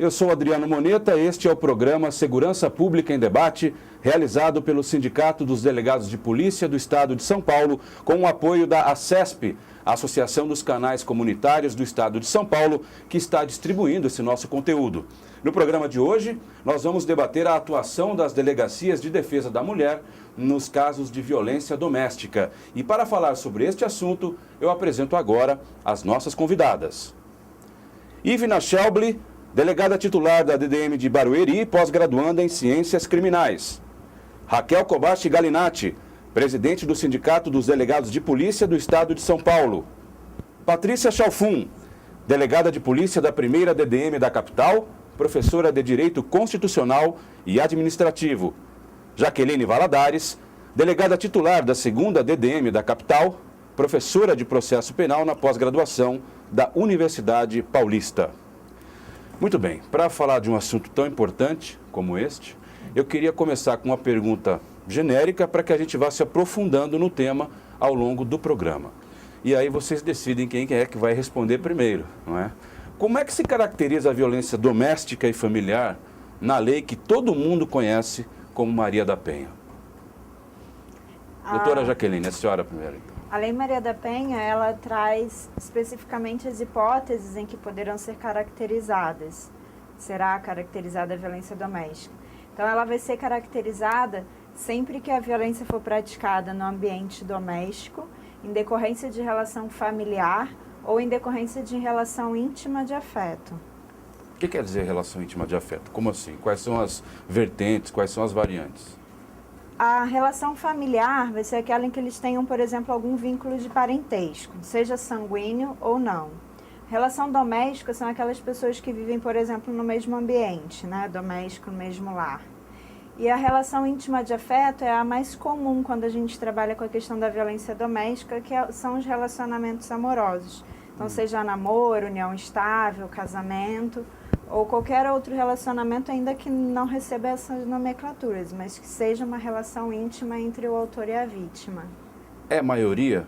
Eu sou Adriano Moneta, este é o programa Segurança Pública em Debate, realizado pelo Sindicato dos Delegados de Polícia do Estado de São Paulo, com o apoio da ACESP, a Associação dos Canais Comunitários do Estado de São Paulo, que está distribuindo esse nosso conteúdo. No programa de hoje, nós vamos debater a atuação das delegacias de defesa da mulher nos casos de violência doméstica. E para falar sobre este assunto, eu apresento agora as nossas convidadas. Ivna Shelby, delegada titular da DDM de Barueri, pós-graduanda em Ciências Criminais. Raquel Kobashi Galinatti, presidente do Sindicato dos Delegados de Polícia do Estado de São Paulo. Patrícia Chalfun, delegada de Polícia da 1ª DDM da capital, professora de Direito Constitucional e Administrativo. Jaqueline Valadares, delegada titular da 2ª DDM da capital, professora de Processo Penal na pós-graduação da Universidade Paulista. Muito bem, para falar de um assunto tão importante como este, eu queria começar com uma pergunta genérica para que a gente vá se aprofundando no tema ao longo do programa. E aí vocês decidem quem é que vai responder primeiro, não é? Como é que se caracteriza a violência doméstica e familiar na lei que todo mundo conhece como Maria da Penha? Doutora Jaqueline, a senhora primeiro, então. A Lei Maria da Penha, ela traz especificamente as hipóteses em que poderão ser caracterizadas. Será caracterizada a violência doméstica. Então, ela vai ser caracterizada sempre que a violência for praticada no ambiente doméstico, em decorrência de relação familiar ou em decorrência de relação íntima de afeto. O que quer dizer relação íntima de afeto? Como assim? Quais são as vertentes, quais são as variantes? A relação familiar vai ser aquela em que eles tenham, por exemplo, algum vínculo de parentesco, seja sanguíneo ou não. Relação doméstica são aquelas pessoas que vivem, por exemplo, no mesmo ambiente, né? Doméstico, no mesmo lar. E a relação íntima de afeto é a mais comum quando a gente trabalha com a questão da violência doméstica, que são os relacionamentos amorosos. Então, seja namoro, união estável, casamento, ou qualquer outro relacionamento, ainda que não receba essas nomenclaturas, mas que seja uma relação íntima entre o autor e a vítima. É maioria,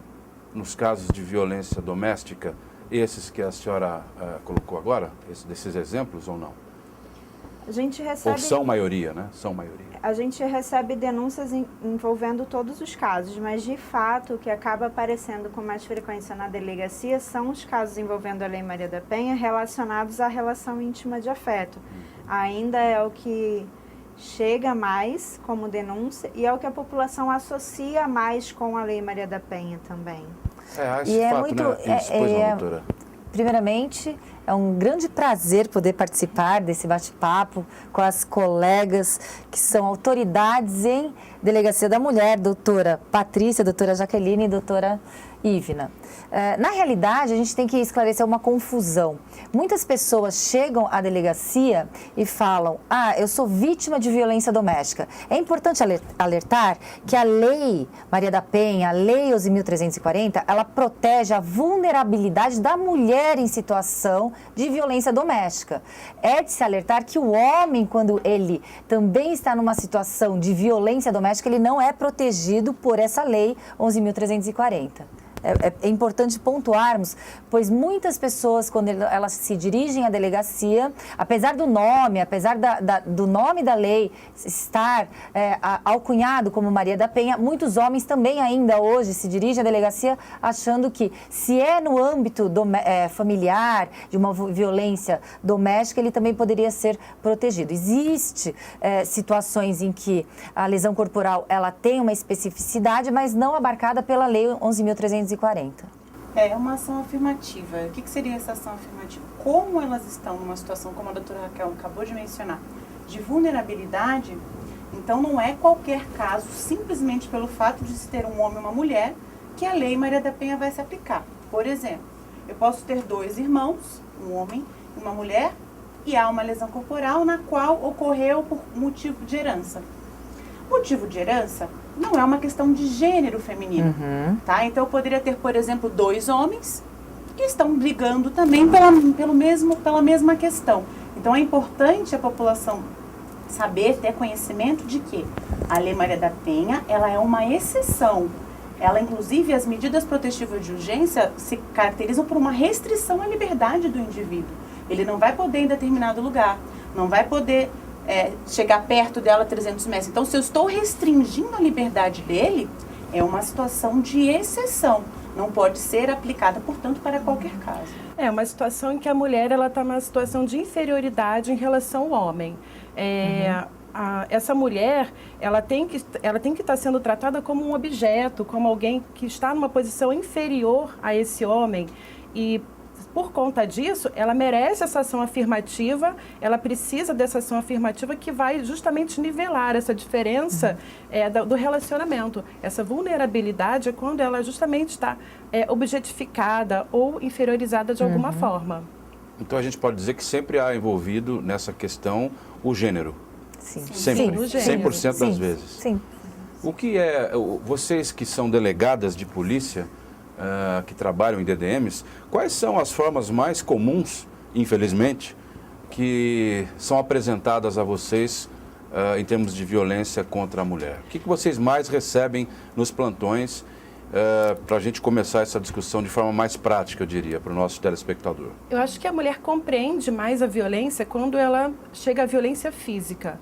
nos casos de violência doméstica, esses que a senhora colocou agora, desses exemplos ou não? A gente recebe... Ou são maioria, né? São maioria. A gente recebe denúncias envolvendo todos os casos, mas de fato o que acaba aparecendo com mais frequência na delegacia são os casos envolvendo a Lei Maria da Penha relacionados à relação íntima de afeto. Ainda é o que chega mais como denúncia e é o que a população associa mais com a Lei Maria da Penha também. Esse fato, né? Pois não, doutora. Primeiramente, é um grande prazer poder participar desse bate-papo com as colegas que são autoridades em Delegacia da Mulher, doutora Patrícia, doutora Jaqueline e doutora Ivna. Na realidade, a gente tem que esclarecer uma confusão. Muitas pessoas chegam à delegacia e falam: eu sou vítima de violência doméstica. É importante alertar que a Lei Maria da Penha, a Lei 11.340, ela protege a vulnerabilidade da mulher em situação de violência doméstica. É de se alertar que o homem, quando ele também está numa situação de violência doméstica, ele não é protegido por essa Lei 11.340. É importante pontuarmos, pois muitas pessoas, quando elas se dirigem à delegacia, apesar do nome, apesar do nome da lei estar alcunhado como Maria da Penha, muitos homens também ainda hoje se dirigem à delegacia achando que, se é no âmbito familiar, de uma violência doméstica, ele também poderia ser protegido. Existem situações em que a lesão corporal ela tem uma especificidade, mas não abarcada pela Lei 11.340. É uma ação afirmativa. O que seria essa ação afirmativa? Como elas estão numa situação, como a doutora Raquel acabou de mencionar, de vulnerabilidade, então não é qualquer caso, simplesmente pelo fato de se ter um homem e uma mulher, que a Lei Maria da Penha vai se aplicar. Por exemplo, eu posso ter 2 irmãos, um homem e uma mulher, e há uma lesão corporal na qual ocorreu por motivo de herança. Motivo de herança não é uma questão de gênero feminino, tá? Então eu poderia ter, por exemplo, 2 homens que estão brigando também pela mesma questão. Então é importante a população saber, ter conhecimento de que a Lei Maria da Penha, ela é uma exceção. Ela, inclusive, as medidas protetivas de urgência se caracterizam por uma restrição à liberdade do indivíduo. Ele não vai poder ir em determinado lugar, não vai poder chegar perto dela 300 metros. Então, se eu estou restringindo a liberdade dele, é uma situação de exceção. Não pode ser aplicada, portanto, para qualquer caso. É uma situação em que a mulher está numa situação de inferioridade em relação ao homem. Essa mulher, ela tem que estar sendo tratada como um objeto, como alguém que está numa posição inferior a esse homem. E, por conta disso, ela merece essa ação afirmativa, ela precisa dessa ação afirmativa que vai justamente nivelar essa diferença do relacionamento. Essa vulnerabilidade é quando ela justamente está objetificada ou inferiorizada de alguma forma. Então a gente pode dizer que sempre há envolvido nessa questão o gênero. Sim. Sempre, Sim, o gênero. 100% das vezes. Sim. O que vocês que são delegadas de polícia, que trabalham em DDMs, quais são as formas mais comuns, infelizmente, que são apresentadas a vocês em termos de violência contra a mulher? O que vocês mais recebem nos plantões para a gente começar essa discussão de forma mais prática, eu diria, para o nosso telespectador? Eu acho que a mulher compreende mais a violência quando ela chega à violência física.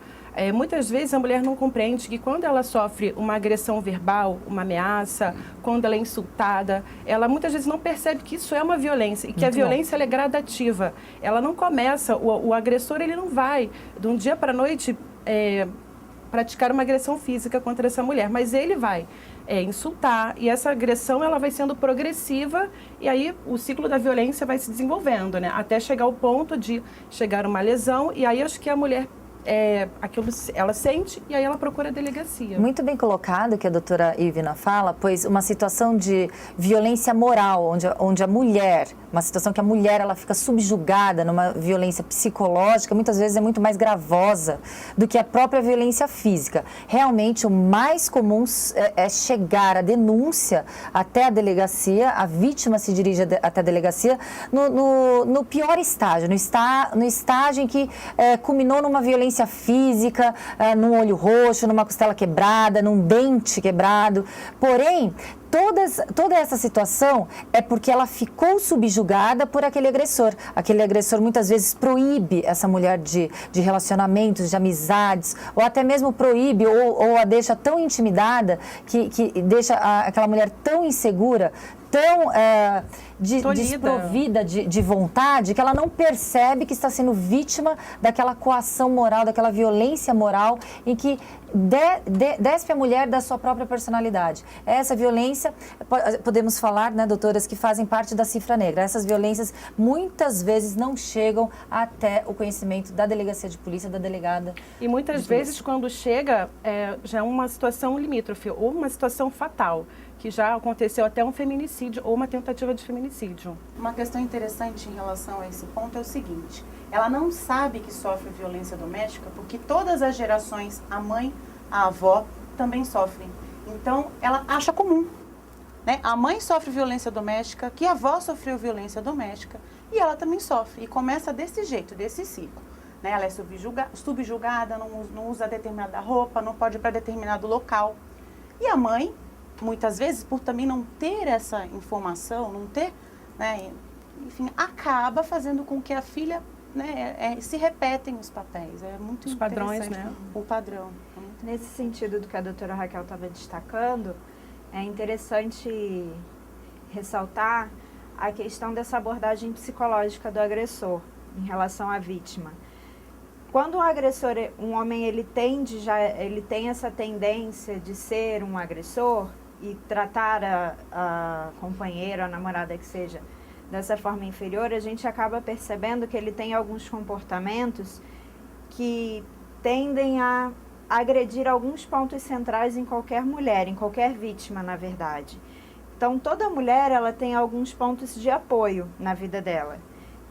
Muitas vezes a mulher não compreende que quando ela sofre uma agressão verbal, uma ameaça, quando ela é insultada, ela muitas vezes não percebe que isso é uma violência e que a violência ela é gradativa. Ela não começa, o agressor ele não vai de um dia para a noite praticar uma agressão física contra essa mulher, mas ele vai insultar e essa agressão ela vai sendo progressiva e aí o ciclo da violência vai se desenvolvendo, né? Até chegar ao ponto de chegar uma lesão e aí acho que a mulher aquilo ela sente e aí ela procura a delegacia. Muito bem colocado que a doutora Ivna fala, pois uma situação de violência moral, onde a mulher, uma situação que a mulher ela fica subjugada numa violência psicológica, muitas vezes é muito mais gravosa do que a própria violência física. Realmente o mais comum é chegar a denúncia até a delegacia, a vítima se dirige até a delegacia no pior estágio, no estágio em que culminou numa violência física, num olho roxo, numa costela quebrada, num dente quebrado. Porém, toda essa situação é porque ela ficou subjugada por aquele agressor. Aquele agressor muitas vezes proíbe essa mulher de relacionamentos, de amizades, ou até mesmo proíbe ou a deixa tão intimidada que deixa aquela mulher tão insegura, tão desprovida de vontade, que ela não percebe que está sendo vítima daquela coação moral, daquela violência moral em que despe a mulher da sua própria personalidade. Essa violência, podemos falar, né, doutoras, que fazem parte da cifra negra. Essas violências muitas vezes não chegam até o conhecimento da delegacia de polícia, da delegada. E muitas vezes quando chega, já é uma situação limítrofe ou uma situação fatal, que já aconteceu até um feminicídio ou uma tentativa de feminicídio. Uma questão interessante em relação a esse ponto é o seguinte: ela não sabe que sofre violência doméstica porque todas as gerações, a mãe, a avó, também sofrem. Então, ela acha comum, né? A mãe sofre violência doméstica, que a avó sofreu violência doméstica e ela também sofre. E começa desse jeito, desse ciclo, né? Ela é subjugada, não usa determinada roupa, não pode ir para determinado local. E a mãe, muitas vezes, por também não ter essa informação, não ter, né, enfim, acaba fazendo com que a filha, né, se repetem os papéis. É muito os padrões, né? O padrão. Nesse sentido do que a doutora Raquel estava destacando, é interessante ressaltar a questão dessa abordagem psicológica do agressor em relação à vítima. Quando o agressor, um homem, ele tem essa tendência de ser um agressor e tratar a companheira, a namorada que seja, dessa forma inferior, a gente acaba percebendo que ele tem alguns comportamentos que tendem a agredir alguns pontos centrais em qualquer mulher, em qualquer vítima, na verdade. Então, toda mulher, ela tem alguns pontos de apoio na vida dela.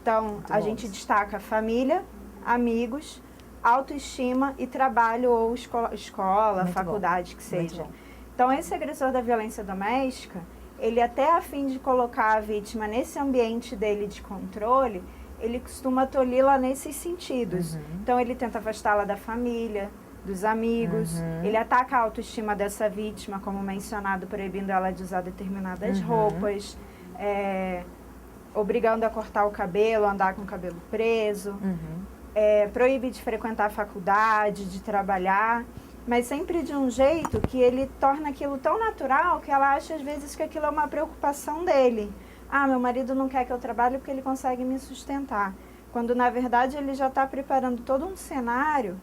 Então, a gente destaca família, amigos, autoestima e trabalho ou escola, faculdade, que seja. Então, esse agressor da violência doméstica, ele até a fim de colocar a vítima nesse ambiente dele de controle, ele costuma tolhi-la nesses sentidos. Então, ele tenta afastá-la da família, dos amigos, ele ataca a autoestima dessa vítima, como mencionado, proibindo ela de usar determinadas roupas, obrigando a cortar o cabelo, andar com o cabelo preso, proíbe de frequentar a faculdade, de trabalhar, mas sempre de um jeito que ele torna aquilo tão natural que ela acha às vezes que aquilo é uma preocupação dele. Ah, meu marido não quer que eu trabalhe porque ele consegue me sustentar. Quando na verdade ele já está preparando todo um cenário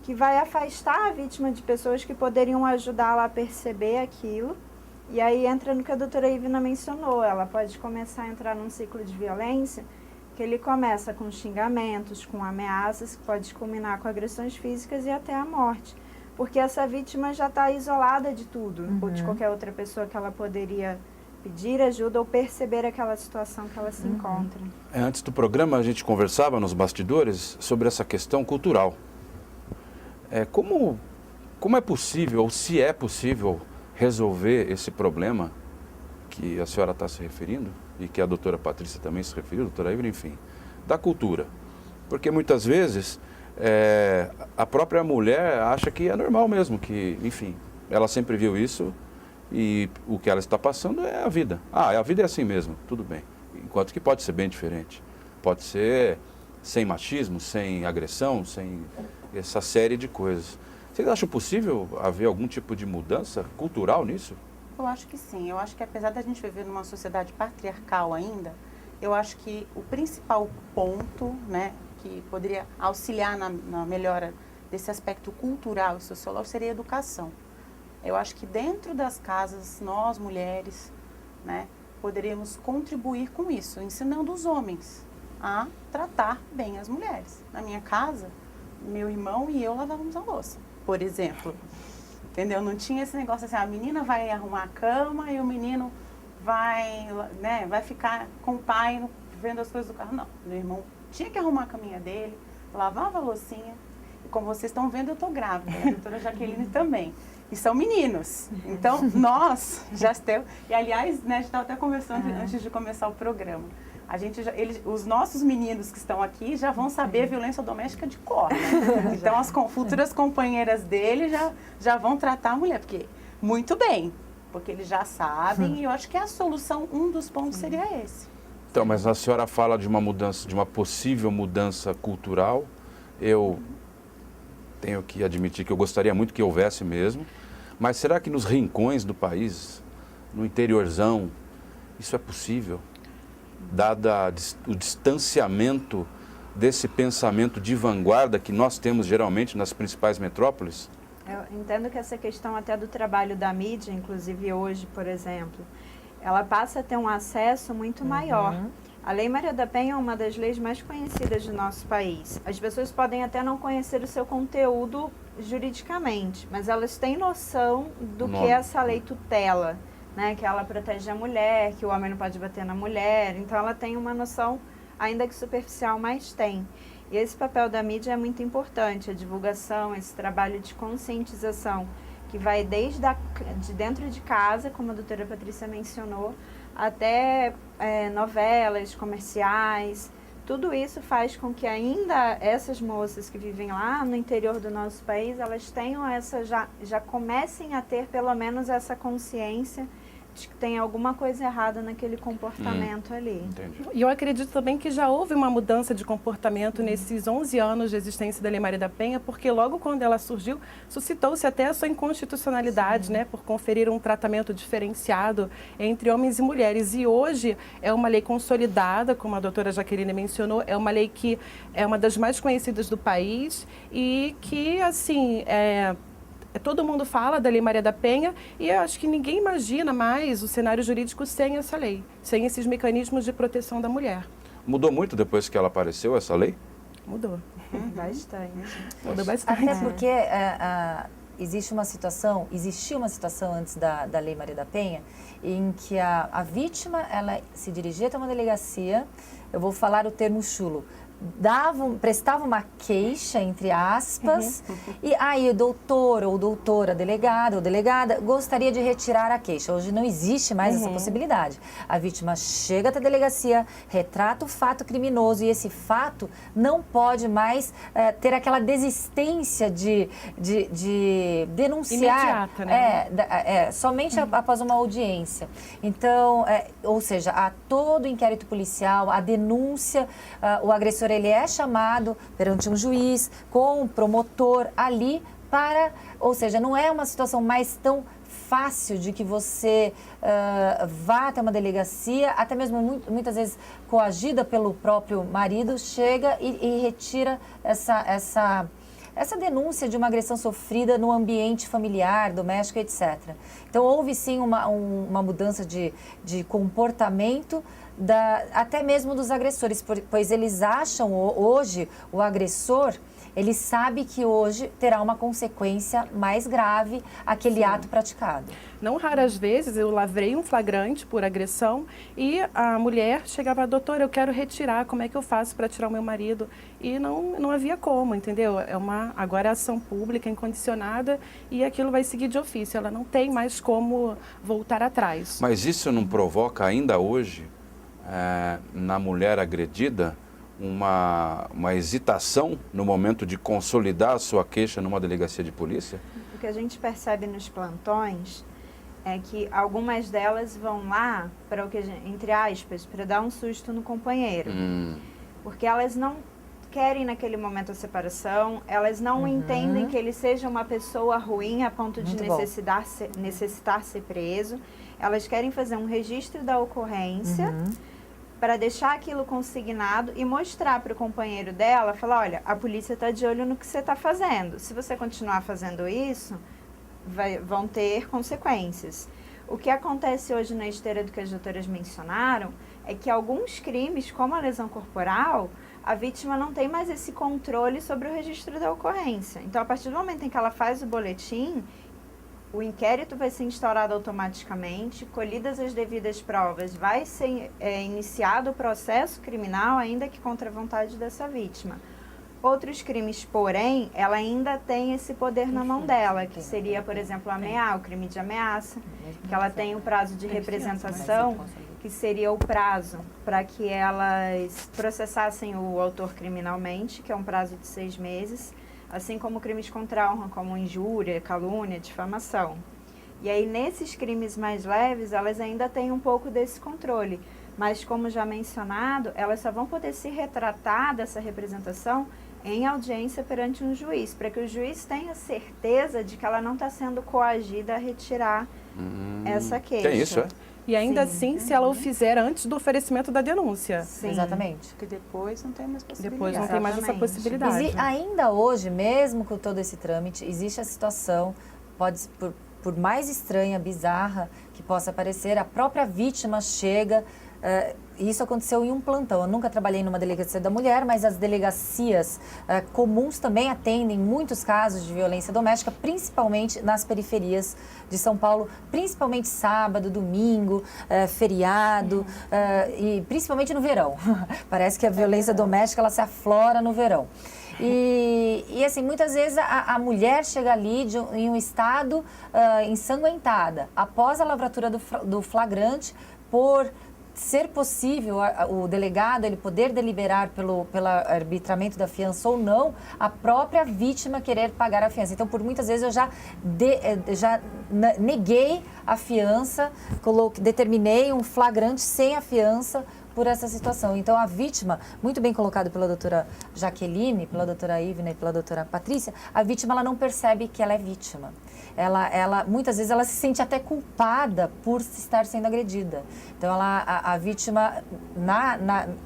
que vai afastar a vítima de pessoas que poderiam ajudá-la a perceber aquilo. E aí entra no que a doutora Ivna mencionou, ela pode começar a entrar num ciclo de violência que ele começa com xingamentos, com ameaças, que pode culminar com agressões físicas e até a morte. Porque essa vítima já está isolada de tudo, ou de qualquer outra pessoa que ela poderia pedir ajuda ou perceber aquela situação que ela se encontra. Antes do programa a gente conversava nos bastidores sobre essa questão cultural. Como é possível, ou se é possível, resolver esse problema que a senhora está se referindo e que a doutora Patrícia também se referiu, doutora Ivna, enfim, da cultura. Porque muitas vezes a própria mulher acha que é normal mesmo, que, enfim, ela sempre viu isso e o que ela está passando é a vida. A vida é assim mesmo, tudo bem. Enquanto que pode ser bem diferente. Pode ser sem machismo, sem agressão, sem essa série de coisas. Vocês acham possível haver algum tipo de mudança cultural nisso? Eu acho que sim. Eu acho que apesar da gente viver numa sociedade patriarcal ainda, eu acho que o principal ponto, né, que poderia auxiliar na melhora desse aspecto cultural e sociológico seria a educação. Eu acho que dentro das casas, nós mulheres, né, poderíamos contribuir com isso, ensinando os homens a tratar bem as mulheres. Na minha casa, meu irmão e eu lavávamos a louça, por exemplo. Entendeu? Não tinha esse negócio assim, a menina vai arrumar a cama e o menino vai ficar com o pai vendo as coisas do carro. Não, meu irmão tinha que arrumar a caminha dele, lavava a loucinha. E como vocês estão vendo, eu estou grávida, a doutora Jaqueline também. E são meninos. Então, nós já temos... E, aliás, né, a gente estava até conversando antes de começar o programa. Os nossos meninos que estão aqui já vão saber violência doméstica de cor, né? Então, as futuras companheiras dele já vão tratar a mulher. Porque, muito bem, porque eles já sabem. E eu acho que a solução, um dos pontos seria esse. Então, mas a senhora fala de uma mudança, de uma possível mudança cultural. Eu tenho que admitir que eu gostaria muito que houvesse mesmo. Mas será que nos rincões do país, no interiorzão, isso é possível? Dado o distanciamento desse pensamento de vanguarda que nós temos geralmente nas principais metrópoles? Eu entendo que essa questão até do trabalho da mídia, inclusive hoje, por exemplo, ela passa a ter um acesso muito maior. A Lei Maria da Penha é uma das leis mais conhecidas do nosso país. As pessoas podem até não conhecer o seu conteúdo juridicamente, mas elas têm noção do que essa lei tutela, né? Que ela protege a mulher, que o homem não pode bater na mulher. Então ela tem uma noção, ainda que superficial, mas tem. E esse papel da mídia é muito importante, a divulgação, esse trabalho de conscientização, que vai desde de dentro de casa, como a doutora Patrícia mencionou, até novelas, comerciais. Tudo isso faz com que ainda essas moças que vivem lá no interior do nosso país, elas tenham já comecem a ter pelo menos essa consciência de que tem alguma coisa errada naquele comportamento ali. Entendi. E eu acredito também que já houve uma mudança de comportamento nesses 11 anos de existência da Lei Maria da Penha, porque logo quando ela surgiu, suscitou-se até a sua inconstitucionalidade, né, por conferir um tratamento diferenciado entre homens e mulheres. E hoje é uma lei consolidada, como a doutora Jaqueline mencionou, é uma lei que é uma das mais conhecidas do país e que, assim, todo mundo fala da Lei Maria da Penha e eu acho que ninguém imagina mais o cenário jurídico sem essa lei, sem esses mecanismos de proteção da mulher. Mudou muito depois que ela apareceu, essa lei? Mudou. Bastante. Mudou bastante. Até porque existia uma situação antes da Lei Maria da Penha, em que a vítima ela se dirigia até uma delegacia, eu vou falar o termo chulo, prestavam uma queixa, entre aspas, e aí o doutor ou doutora, delegado ou delegada gostaria de retirar a queixa. Hoje não existe mais essa possibilidade. A vítima chega até a delegacia, retrata o fato criminoso e esse fato não pode mais ter aquela desistência de denunciar. Imediata, né? Somente após uma audiência. Então, ou seja, há todo o inquérito policial, a denúncia, o agressor ele é chamado perante um juiz com um promotor ali ou seja, não é uma situação mais tão fácil de que você vá até uma delegacia, até mesmo muitas vezes coagida pelo próprio marido, chega e retira essa denúncia de uma agressão sofrida no ambiente familiar, doméstico, etc. Então, houve sim uma mudança de comportamento até mesmo dos agressores, pois eles acham hoje, o agressor, ele sabe que hoje terá uma consequência mais grave aquele ato praticado. Não raras vezes eu lavrei um flagrante por agressão e a mulher chegava, doutora, eu quero retirar, como é que eu faço para tirar o meu marido? E não havia como, entendeu? Agora é ação pública, incondicionada, e aquilo vai seguir de ofício, ela não tem mais como voltar atrás. Mas isso não provoca ainda hoje, na mulher agredida, uma hesitação no momento de consolidar a sua queixa numa delegacia de polícia? O que a gente percebe nos plantões é que algumas delas vão lá para entre aspas, para dar um susto no companheiro. Porque elas não querem naquele momento a separação, elas não entendem que ele seja uma pessoa ruim a ponto de necessitar ser preso. Elas querem fazer um registro da ocorrência para deixar aquilo consignado e mostrar para o companheiro dela, falar, olha, a polícia está de olho no que você está fazendo. Se você continuar fazendo isso, vão ter consequências. O que acontece hoje na esteira do que as doutoras mencionaram é que alguns crimes, como a lesão corporal, a vítima não tem mais esse controle sobre o registro da ocorrência. Então, a partir do momento em que ela faz o boletim, o inquérito vai ser instaurado automaticamente, colhidas as devidas provas, vai ser iniciado o processo criminal, ainda que contra a vontade dessa vítima. Outros crimes, porém, ela ainda tem esse poder na mão dela, que seria, por exemplo, o crime de ameaça, que ela tem o prazo de representação, que seria o prazo para que elas processassem o autor criminalmente, que é um prazo de 6 meses, assim como crimes contra a honra, como injúria, calúnia, difamação. E aí, nesses crimes mais leves, elas ainda têm um pouco desse controle. Mas, como já mencionado, elas só vão poder se retratar dessa representação em audiência perante um juiz, para que o juiz tenha certeza de que ela não está sendo coagida a retirar essa queixa. Tem isso, é? E ainda assim, se ela o fizer antes do oferecimento da denúncia. Sim. Exatamente. Porque depois não tem mais possibilidade. Depois não tem mais essa possibilidade. Ainda hoje, mesmo com todo esse trâmite, existe a situação, por mais estranha, bizarra que possa parecer, a própria vítima chega. Isso aconteceu em um plantão. Eu nunca trabalhei numa delegacia da mulher, mas as delegacias comuns também atendem muitos casos de violência doméstica, principalmente nas periferias de São Paulo, principalmente sábado, domingo, feriado e principalmente no verão. Parece que a violência doméstica ela se aflora no verão. E assim, muitas vezes a mulher chega ali em um estado ensanguentada. Após a lavratura do flagrante, por ser possível o delegado ele poder deliberar pelo arbitramento da fiança ou não, a própria vítima querer pagar a fiança. Então, por muitas vezes eu já neguei a fiança, determinei um flagrante sem a fiança por essa situação. Então, a vítima, muito bem colocado pela doutora Jaqueline, pela doutora Ivna e pela doutora Patrícia, a vítima ela não percebe que ela é vítima. Muitas vezes ela se sente até culpada por estar sendo agredida. Então, a vítima,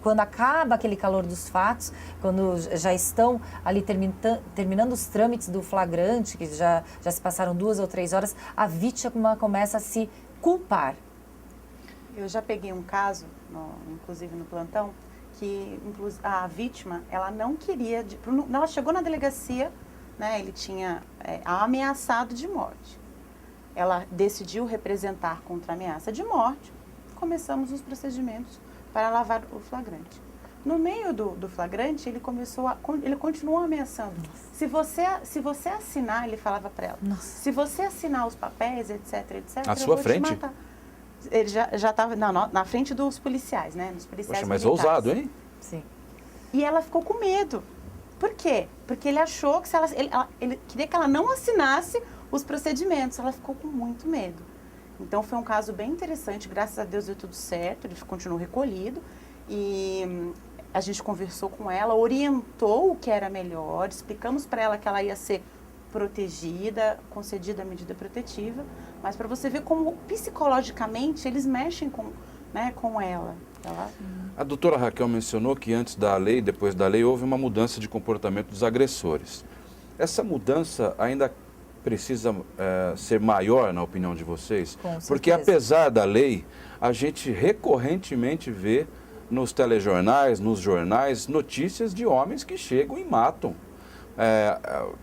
quando acaba aquele calor dos fatos, quando já estão ali terminando os trâmites do flagrante, que já se passaram 2 ou 3 horas, a vítima começa a se culpar. Eu já peguei um caso, inclusive no plantão, que a vítima, ela não queria, ela chegou na delegacia, né, ele tinha ameaçado de morte. Ela decidiu representar contra a ameaça de morte, começamos os procedimentos para lavar o flagrante. No meio do flagrante, ele continuou ameaçando. Se você assinar, ele falava para ela, se você assinar os papéis, etc, à eu sua vou frente? te matar. Ele já estava na frente dos policiais, né? Dos policiais Poxa, mas militares. ousado, hein? Sim. E ela ficou com medo. Por quê? Porque ele achou que ele queria que ela não assinasse os procedimentos. Ela ficou com muito medo. Então foi um caso bem interessante. Graças a Deus deu tudo certo. Ele continuou recolhido. E a gente conversou com ela, orientou o que era melhor, explicamos para ela que ela ia ser protegida, concedida a medida protetiva, mas para você ver como psicologicamente eles mexem com ela. A doutora Raquel mencionou que antes da lei, depois da lei, houve uma mudança de comportamento dos agressores. Essa mudança ainda precisa ser maior, na opinião de vocês? Porque apesar da lei, a gente recorrentemente vê nos telejornais, nos jornais, notícias de homens que chegam e matam.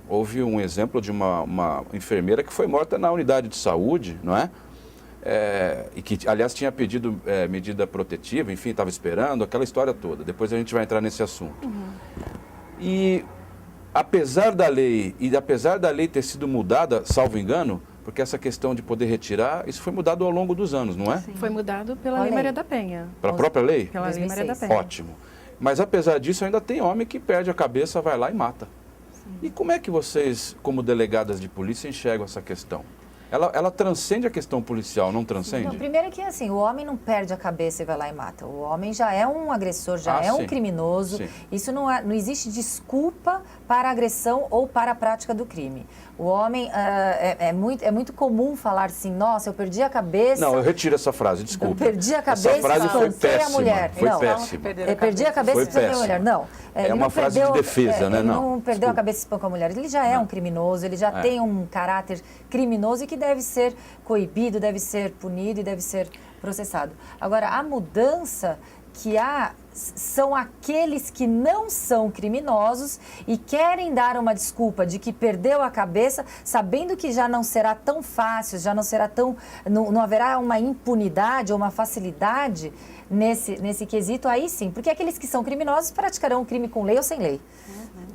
Houve um exemplo de uma enfermeira que foi morta na unidade de saúde, não é? E que, aliás, tinha pedido medida protetiva, enfim, estava esperando, aquela história toda. Depois a gente vai entrar nesse assunto. E apesar da lei ter sido mudada, salvo engano, porque essa questão de poder retirar, isso foi mudado ao longo dos anos, não é? Sim. Foi mudado pela Lei Maria da Penha. Pela própria lei? Pela Lei Maria da Penha. Ótimo. Mas apesar disso, ainda tem homem que perde a cabeça, vai lá e mata. Sim. E como é que vocês, como delegadas de polícia, enxergam essa questão? Ela transcende a questão policial, não transcende? Não, primeiro que assim, o homem não perde a cabeça e vai lá e mata. O homem já é um agressor, já é um criminoso. Sim. Isso não existe desculpa para a agressão ou para a prática do crime. O homem, é muito comum falar assim, nossa, eu perdi a cabeça... Não, eu retiro essa frase, desculpa. Eu perdi a cabeça essa frase foi péssima, a mulher. Foi não, péssima. Eu perdi a cabeça e espancou a mulher. Não. É uma frase de defesa, né? Ele não perdeu a cabeça e espancou a mulher. Ele já é um criminoso, ele já tem um caráter criminoso e que deve ser coibido, deve ser punido e deve ser processado. Agora, a mudança que há são aqueles que não são criminosos e querem dar uma desculpa de que perdeu a cabeça, sabendo que já não será tão fácil, já não será tão... Não haverá uma impunidade ou uma facilidade nesse quesito, aí sim. Porque aqueles que são criminosos praticarão o crime com lei ou sem lei.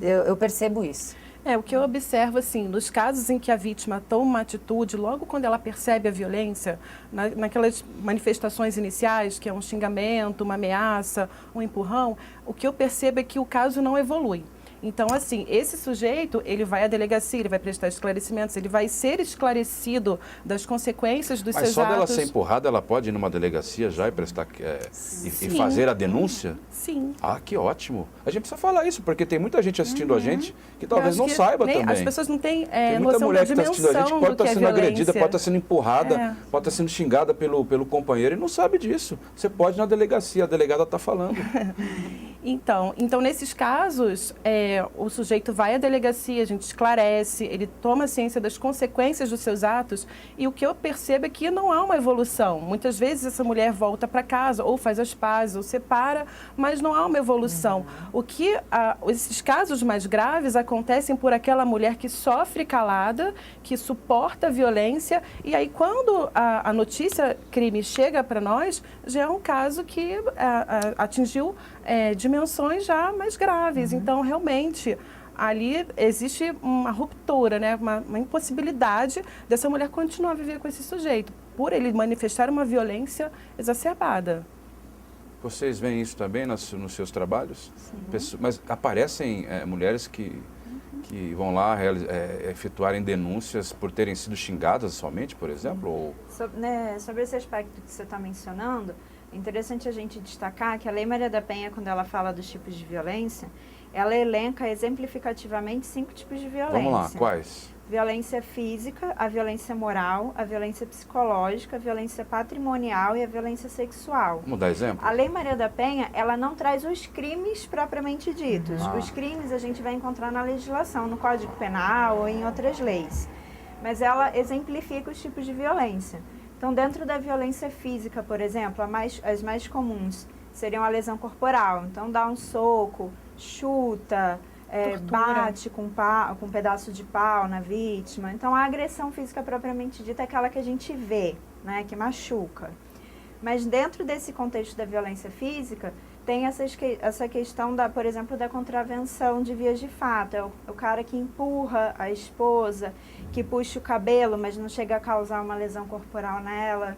Eu percebo isso. O que eu observo, assim, nos casos em que a vítima toma uma atitude, logo quando ela percebe a violência, naquelas manifestações iniciais, que é um xingamento, uma ameaça, um empurrão, o que eu percebo é que o caso não evolui. Então, assim, esse sujeito, ele vai à delegacia, ele vai prestar esclarecimentos, ele vai ser esclarecido das consequências dos seus atos. Mas só dela ser empurrada, ela pode ir numa delegacia já e prestar e fazer a denúncia? Sim. Ah, que ótimo. A gente precisa falar isso, porque tem muita gente assistindo a gente que talvez não saiba também. As pessoas não têm tem muita noção mulher da que está assistindo a gente, pode estar sendo agredida, pode estar sendo empurrada, pode estar sendo xingada pelo companheiro e não sabe disso. Você pode ir na delegacia, a delegada está falando. Então, nesses casos, o sujeito vai à delegacia, a gente esclarece, ele toma ciência das consequências dos seus atos e o que eu percebo é que não há uma evolução. Muitas vezes essa mulher volta para casa, ou faz as pazes, ou separa, mas não há uma evolução. Esses casos mais graves acontecem por aquela mulher que sofre calada, que suporta a violência, e aí quando a notícia crime chega para nós, já é um caso que atingiu dimensões já mais graves. Então, realmente, ali existe uma ruptura, né? uma impossibilidade dessa mulher continuar a viver com esse sujeito, por ele manifestar uma violência exacerbada. Vocês veem isso também nos seus trabalhos? Sim. Mas aparecem mulheres que vão lá efetuarem denúncias por terem sido xingadas somente, por exemplo? Sobre esse aspecto que você está mencionando, é interessante a gente destacar que a Lei Maria da Penha, quando ela fala dos tipos de violência, ela elenca exemplificativamente 5 tipos de violência. Vamos lá, quais? Violência física, a violência moral, a violência psicológica, a violência patrimonial e a violência sexual. Vamos dar exemplo? A Lei Maria da Penha, ela não traz os crimes propriamente ditos. Os crimes a gente vai encontrar na legislação, no Código Penal ou em outras leis. Mas ela exemplifica os tipos de violência. Então, dentro da violência física, por exemplo, as mais comuns seriam a lesão corporal. Então, dá um soco, chuta, bate com um pedaço de pau na vítima. Então, a agressão física propriamente dita é aquela que a gente vê, né, que machuca. Mas dentro desse contexto da violência física, tem essa questão, por exemplo, da contravenção de vias de fato. É o cara que empurra a esposa, que puxa o cabelo, mas não chega a causar uma lesão corporal nela.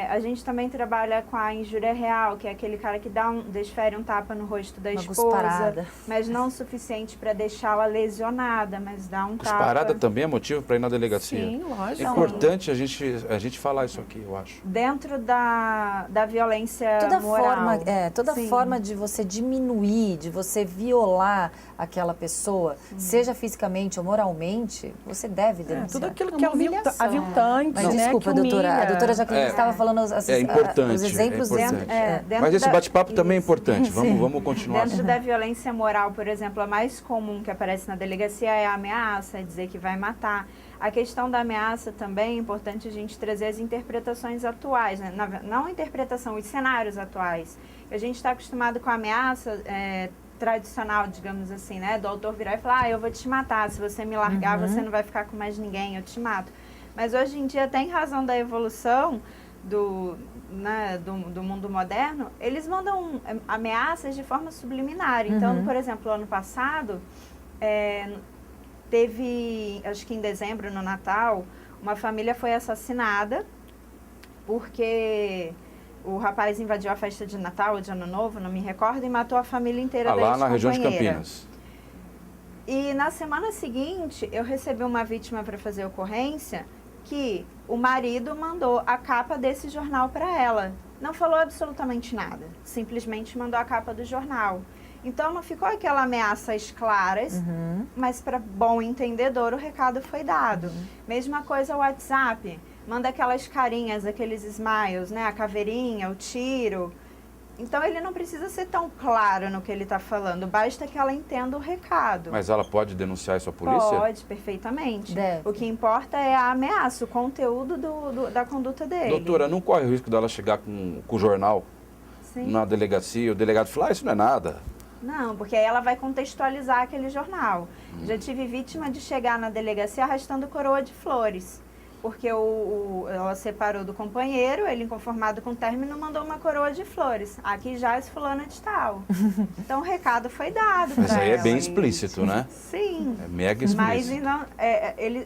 A gente também trabalha com a injúria real, que é aquele cara que desfere um tapa no rosto da esposa, mas não o suficiente para deixá-la lesionada, mas dá um tapa. Cusparada também é motivo para ir na delegacia? Sim, lógico. É importante a gente falar isso aqui, eu acho. Dentro da violência moral. Toda forma de você diminuir, de você violar aquela pessoa, seja fisicamente ou moralmente, você deve denunciar. Tudo aquilo que é aviltante, mas desculpa, doutora, a doutora Jaqueline estava falando importante, os exemplos dentro. Mas esse bate-papo também é importante, vamos continuar. Dentro da violência moral, por exemplo, a mais comum que aparece na delegacia é a ameaça, é dizer que vai matar. A questão da ameaça também é importante a gente trazer as interpretações atuais, né? Não a interpretação, os cenários atuais. A gente está acostumado com a ameaça tradicional, digamos assim, né? Do autor virar e falar, eu vou te matar, se você me largar, você não vai ficar com mais ninguém, eu te mato. Mas hoje em dia, até em razão da evolução do mundo moderno, eles mandam ameaças de forma subliminar. Então, por exemplo, ano passado, teve, acho que em dezembro, no Natal, uma família foi assassinada porque o rapaz invadiu a festa de Natal ou de Ano Novo, não me recordo, e matou a família inteira da lá na região de Campinas. E na semana seguinte, eu recebi uma vítima para fazer ocorrência que o marido mandou a capa desse jornal para ela. Não falou absolutamente nada, simplesmente mandou a capa do jornal. Então não ficou aquela ameaça às claras, mas para bom entendedor o recado foi dado. Mesma coisa o WhatsApp, manda aquelas carinhas, aqueles smiles, né? A caveirinha, o tiro. Então ele não precisa ser tão claro no que ele está falando, basta que ela entenda o recado. Mas ela pode denunciar isso à polícia? Pode, perfeitamente. Deve. O que importa é a ameaça, o conteúdo da conduta dele. Doutora, não corre o risco dela chegar com o jornal na delegacia e o delegado falar, isso não é nada? Não, porque aí ela vai contextualizar aquele jornal. Já tive vítima de chegar na delegacia arrastando coroa de flores. Porque ela separou do companheiro, ele inconformado com o término, mandou uma coroa de flores. Aqui já é fulana de tal. Então o recado foi dado para ela. Mas aí é bem explícito, né? Sim. É mega explícito. Mas não,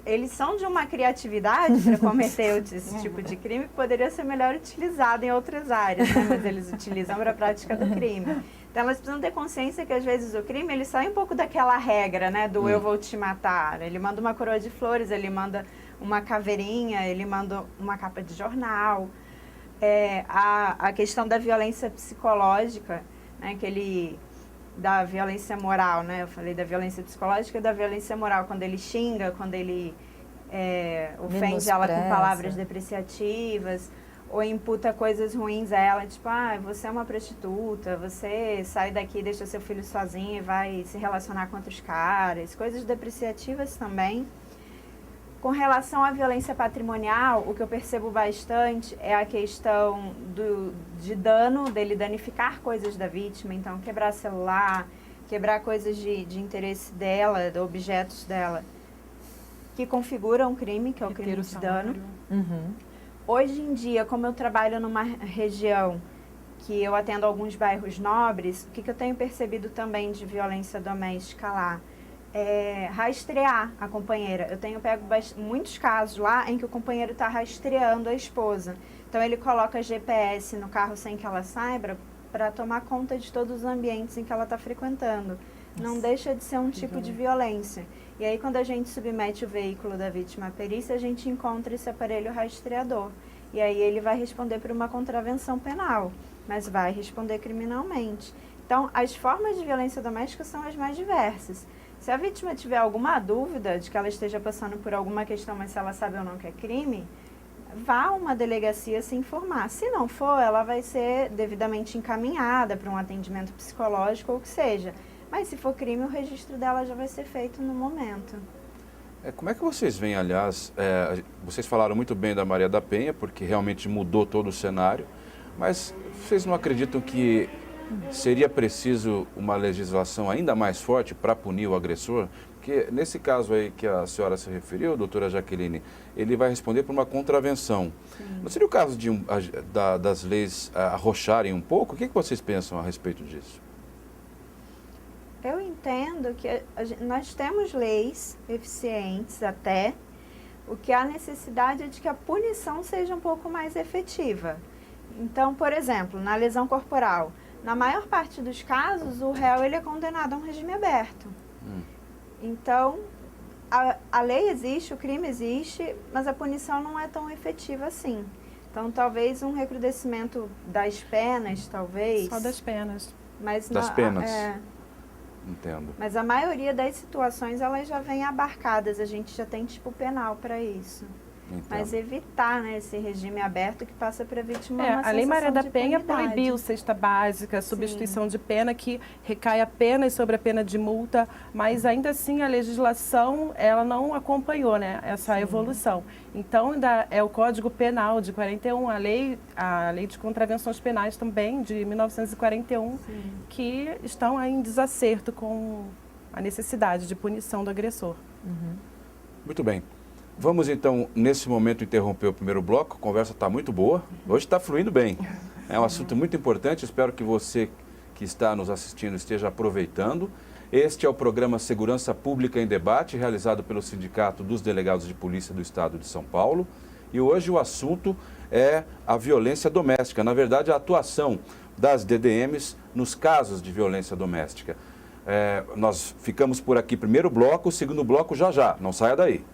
eles são de uma criatividade para cometer esse tipo de crime que poderia ser melhor utilizado em outras áreas, né? Mas eles utilizam para a prática do crime. Então elas precisam ter consciência que às vezes o crime ele sai um pouco daquela regra, né? Do eu vou te matar. Ele manda uma coroa de flores, ele manda uma caveirinha, ele manda uma capa de jornal. A questão da violência psicológica, né? Da violência moral, né? Eu falei da violência psicológica e da violência moral, quando ele xinga, quando ele ofende ela com palavras depreciativas, ou imputa coisas ruins a ela, tipo, você é uma prostituta, você sai daqui, deixa seu filho sozinho e vai se relacionar com outros caras, coisas depreciativas também. Com relação à violência patrimonial, o que eu percebo bastante é a questão de dano, dele danificar coisas da vítima, então quebrar celular, quebrar coisas de interesse dela, de objetos dela, que configuram um crime, que é o crime de dano. Hoje em dia, como eu trabalho numa região que eu atendo alguns bairros nobres, o que eu tenho percebido também de violência doméstica lá? Rastrear a companheira. Eu tenho pego muitos casos lá em que o companheiro está rastreando a esposa. Então ele coloca GPS no carro sem que ela saiba para tomar conta de todos os ambientes em que ela está frequentando. Não deixa de ser um tipo de violência. E aí quando a gente submete o veículo da vítima à perícia, a gente encontra esse aparelho rastreador. E aí ele vai responder por uma contravenção penal, mas vai responder criminalmente. Então as formas de violência doméstica são as mais diversas. Se a vítima tiver alguma dúvida de que ela esteja passando por alguma questão, mas se ela sabe ou não que é crime, vá a uma delegacia se informar. Se não for, ela vai ser devidamente encaminhada para um atendimento psicológico ou o que seja. Mas se for crime, o registro dela já vai ser feito no momento. Como é que vocês veem, aliás, vocês falaram muito bem da Maria da Penha, porque realmente mudou todo o cenário, mas vocês não acreditam que seria preciso uma legislação ainda mais forte para punir o agressor? porque nesse caso aí que a senhora se referiu, doutora Jaqueline, ele vai responder por uma contravenção. Sim. Não seria o caso de das leis arrocharem um pouco? O que vocês pensam a respeito disso? Eu entendo que nós temos leis eficientes até, o que há necessidade é de que a punição seja um pouco mais efetiva. Então, por exemplo, na lesão corporal, na maior parte dos casos, o réu ele é condenado a um regime aberto. Então, a lei existe, o crime existe, mas a punição não é tão efetiva assim. Então, talvez um recrudescimento das penas, talvez. Só das penas. Mas das penas. Entendo. Mas a maioria das situações, elas já vêm abarcadas. A gente já tem tipo penal para isso. Entendo. Mas evitar, né, esse regime aberto que passa para a vítima uma a Lei Maria da Penha impunidade. proibiu cesta básica, substituição de pena, que recai apenas sobre a pena de multa, mas ainda assim a legislação ela não acompanhou, né, essa evolução. Então ainda é o Código Penal de 41, a lei de contravenções penais também de 1941, que estão aí em desacerto com a necessidade de punição do agressor. Muito bem. Vamos então, nesse momento, interromper o primeiro bloco. A conversa está muito boa. Hoje está fluindo bem. É um assunto muito importante. Espero que você que está nos assistindo esteja aproveitando. Este é o programa Segurança Pública em Debate, realizado pelo Sindicato dos Delegados de Polícia do Estado de São Paulo. E hoje o assunto é a violência doméstica. Na verdade, a atuação das DDMs nos casos de violência doméstica. Nós ficamos por aqui, primeiro bloco, segundo bloco já. Não saia daí.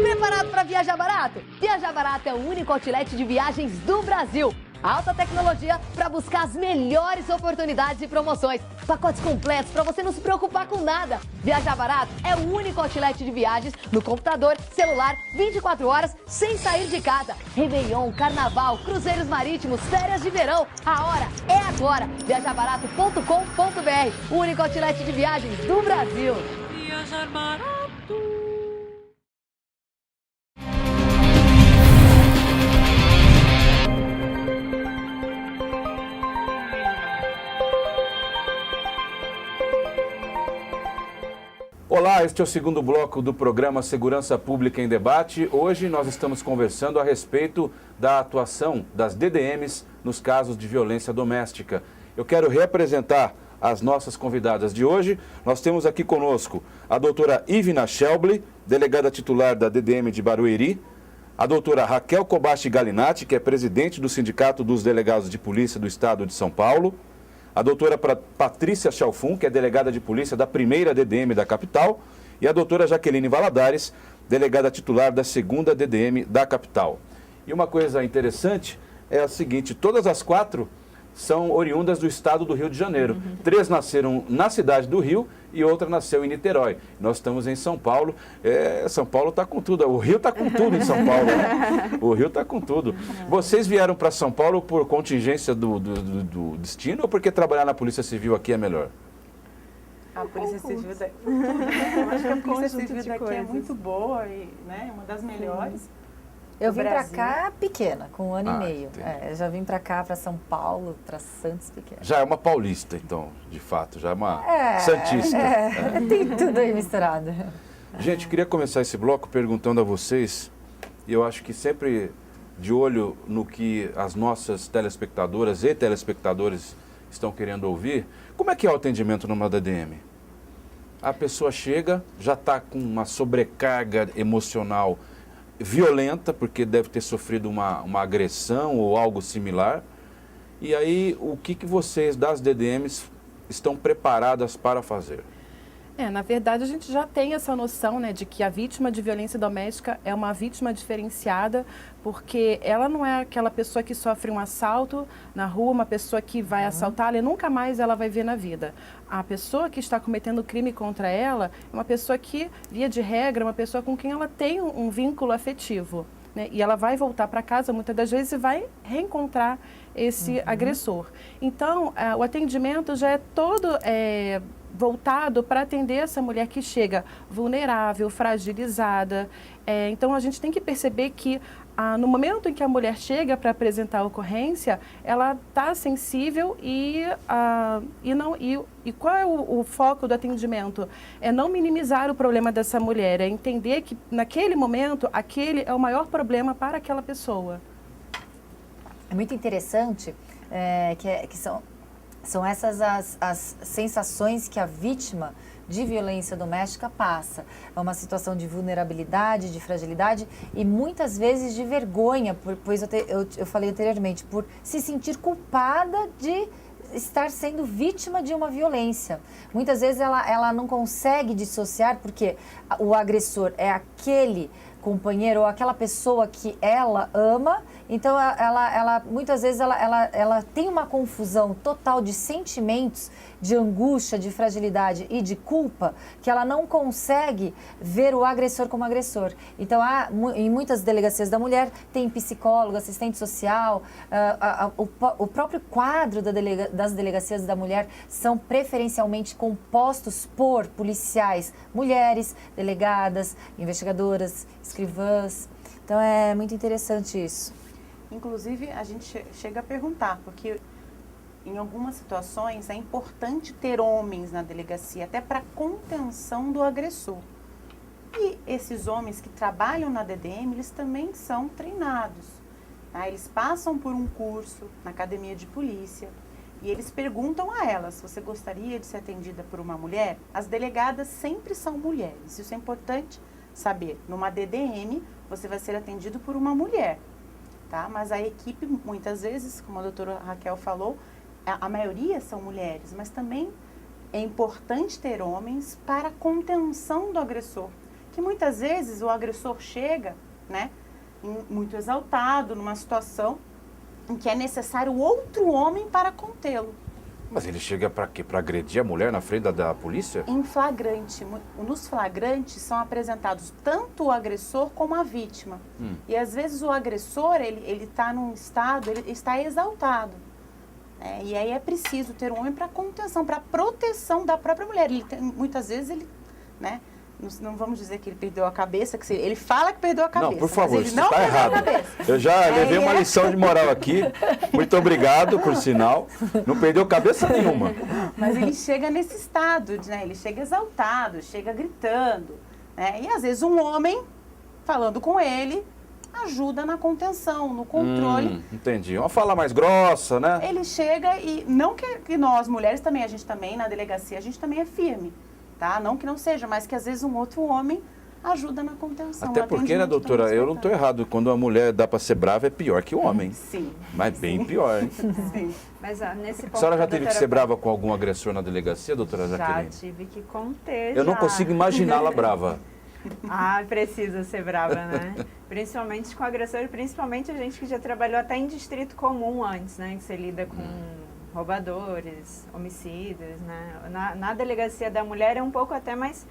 Preparado para viajar barato? Viajar Barato é o único outlet de viagens do Brasil. Alta tecnologia para buscar as melhores oportunidades e promoções. Pacotes completos para você não se preocupar com nada. Viajar Barato é o único outlet de viagens no computador, celular, 24 horas, sem sair de casa. Réveillon, Carnaval, cruzeiros marítimos, férias de verão. A hora é agora. Viajarbarato.com.br, o único outlet de viagens do Brasil. Viajar Barato. Olá, este é o segundo bloco do programa Segurança Pública em Debate. Hoje nós estamos conversando a respeito da atuação das DDMs nos casos de violência doméstica. Eu quero reapresentar as nossas convidadas de hoje. Nós temos aqui conosco a doutora Ivna Shelby, delegada titular da DDM de Barueri, a doutora Raquel Kobashi Galinatti, que é presidente do Sindicato dos Delegados de Polícia do Estado de São Paulo, a doutora Patrícia Chalfun, que é delegada de polícia da primeira DDM da capital, e a doutora Jaqueline Valadares, delegada titular da segunda DDM da capital. E uma coisa interessante é a seguinte: todas as quatro são oriundas do estado do Rio de Janeiro. 3 nasceram na cidade do Rio e outra nasceu em Niterói. Nós estamos em São Paulo. São Paulo está com tudo. O Rio está com tudo em São Paulo, né? O Rio está com tudo. Vocês vieram para São Paulo por contingência do destino ou porque trabalhar na Polícia Civil aqui é melhor? A Polícia Civil daqui, eu acho que a Polícia Civil daqui é muito boa e, né, uma das melhores. Eu vim para cá pequena, com 1 ano e meio. Eu já vim para cá, para São Paulo, para Santos pequena. Já é uma paulista, então, de fato, já é uma santista. Tem tudo aí misturado. Gente, queria começar esse bloco perguntando a vocês, e eu acho que sempre de olho no que as nossas telespectadoras e telespectadores estão querendo ouvir, como é que é o atendimento numa DDM? A pessoa chega, já está com uma sobrecarga emocional violenta, porque deve ter sofrido uma agressão ou algo similar. E aí, o que vocês das DDMs estão preparadas para fazer? Na verdade, a gente já tem essa noção, né, de que a vítima de violência doméstica é uma vítima diferenciada, porque ela não é aquela pessoa que sofre um assalto na rua, uma pessoa que vai assaltá-la e nunca mais ela vai ver na vida. A pessoa que está cometendo crime contra ela é uma pessoa que, via de regra, é uma pessoa com quem ela tem um vínculo afetivo, né, e ela vai voltar para casa muitas das vezes e vai reencontrar esse agressor. Então, o atendimento já é todo voltado para atender essa mulher que chega vulnerável, fragilizada. Então, a gente tem que perceber que no momento em que a mulher chega para apresentar a ocorrência, ela está sensível e qual é o foco do atendimento? É não minimizar o problema dessa mulher, é entender que naquele momento, aquele é o maior problema para aquela pessoa. É muito interessante que são essas as sensações que a vítima de violência doméstica passa. É uma situação de vulnerabilidade, de fragilidade e muitas vezes de vergonha, pois eu falei anteriormente, por se sentir culpada de estar sendo vítima de uma violência. Muitas vezes ela não consegue dissociar porque o agressor é aquele companheiro ou aquela pessoa que ela ama, então ela muitas vezes ela tem uma confusão total de sentimentos, de angústia, de fragilidade e de culpa, que ela não consegue ver o agressor como agressor. Então, em muitas delegacias da mulher tem psicólogo, assistente social, o próprio quadro das delegacias da mulher são preferencialmente compostos por policiais mulheres, delegadas, investigadoras, escrivãs. Então é muito interessante isso. Inclusive, a gente chega a perguntar, porque em algumas situações é importante ter homens na delegacia, até para contenção do agressor. E esses homens que trabalham na DDM, eles também são treinados. Tá? Eles passam por um curso na academia de polícia e eles perguntam a elas: você gostaria de ser atendida por uma mulher? As delegadas sempre são mulheres, isso é importante saber. Numa DDM, você vai ser atendido por uma mulher, tá? Mas a equipe, muitas vezes, como a doutora Raquel falou, a maioria são mulheres, mas também é importante ter homens para a contenção do agressor. Que muitas vezes o agressor chega, né, muito exaltado, numa situação em que é necessário outro homem para contê-lo. Mas ele chega para quê? Para agredir a mulher na frente da polícia? Em flagrante. Nos flagrantes são apresentados tanto o agressor como a vítima. E às vezes o agressor, ele está num estado, ele está exaltado. E aí é preciso ter um homem para contenção, para proteção da própria mulher. Muitas vezes ele, né, não vamos dizer que ele perdeu a cabeça, que ele fala que perdeu a cabeça. Não, por favor, mas ele isso não está perdeu errado. a cabeça. Eu já levei uma lição de moral aqui. Muito obrigado, por sinal. Não perdeu cabeça nenhuma. Mas ele chega nesse estado, né? Ele chega exaltado, chega gritando, né? E às vezes um homem, falando com ele, ajuda na contenção, no controle. Entendi. Uma fala mais grossa, né? Ele chega e, não que nós mulheres também, a gente também, na delegacia, a gente também é firme, tá? Não que não seja, mas que às vezes um outro homem ajuda na contenção. Até porque, né, doutora, eu não estou errado. Quando a mulher dá para ser brava, é pior que o homem. Sim. Mas bem pior, hein? Sim. Mas nesse ponto, A senhora já teve que ser brava com algum agressor na delegacia, doutora Jaqueline? Já tive que conter. Eu não consigo imaginá-la brava. Precisa ser brava, né? Principalmente com agressor, e principalmente a gente que já trabalhou até em distrito comum antes, né? Que você lida com roubadores, homicídios, né? Na delegacia da mulher é um pouco até mais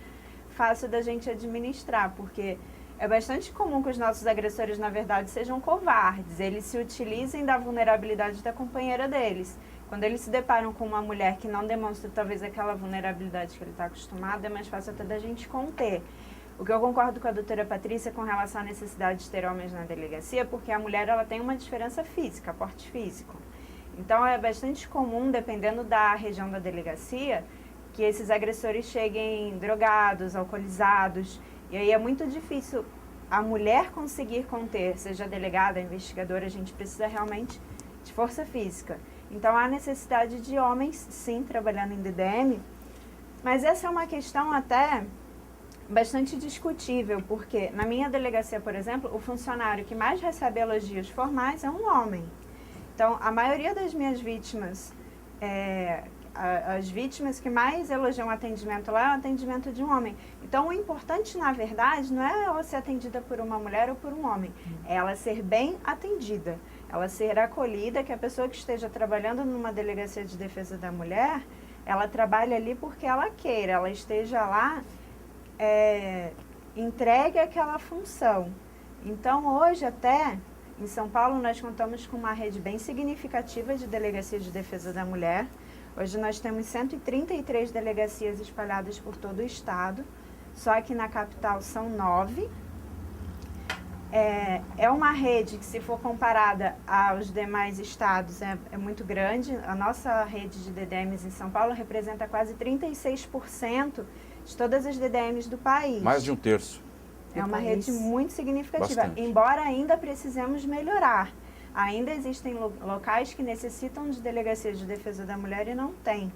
fácil da gente administrar, porque é bastante comum que os nossos agressores, na verdade, sejam covardes. Eles se utilizem da vulnerabilidade da companheira deles. Quando eles se deparam com uma mulher que não demonstra talvez aquela vulnerabilidade que ele está acostumado, é mais fácil até da gente conter. O que eu concordo com a doutora Patrícia com relação à necessidade de ter homens na delegacia, porque a mulher ela tem uma diferença física, porte físico. Então é bastante comum, dependendo da região da delegacia, que esses agressores cheguem drogados, alcoolizados, e aí é muito difícil a mulher conseguir conter, seja delegada, investigadora, a gente precisa realmente de força física. Então há necessidade de homens, sim, trabalhando em DDM, mas essa é uma questão até bastante discutível, porque na minha delegacia, por exemplo, o funcionário que mais recebe elogios formais é um homem. Então, a maioria das minhas vítimas, as vítimas que mais elogiam o atendimento lá é o atendimento de um homem. Então, o importante, na verdade, não é ela ser atendida por uma mulher ou por um homem, é ela ser bem atendida, ela ser acolhida, que a pessoa que esteja trabalhando numa delegacia de defesa da mulher, ela trabalhe ali porque ela queira, ela esteja lá entregue aquela função. Então, hoje até, em São Paulo, nós contamos com uma rede bem significativa de delegacia de defesa da mulher. Hoje nós temos 133 delegacias espalhadas por todo o estado, só que na capital são 9. É uma rede que, se for comparada aos demais estados, é muito grande. A nossa rede de DDMs em São Paulo representa quase 36% de todas as DDMs do país. Mais de um terço. É uma rede muito significativa, Bastante. Embora ainda precisemos melhorar. Ainda existem locais que necessitam de delegacia de defesa da mulher e não tem.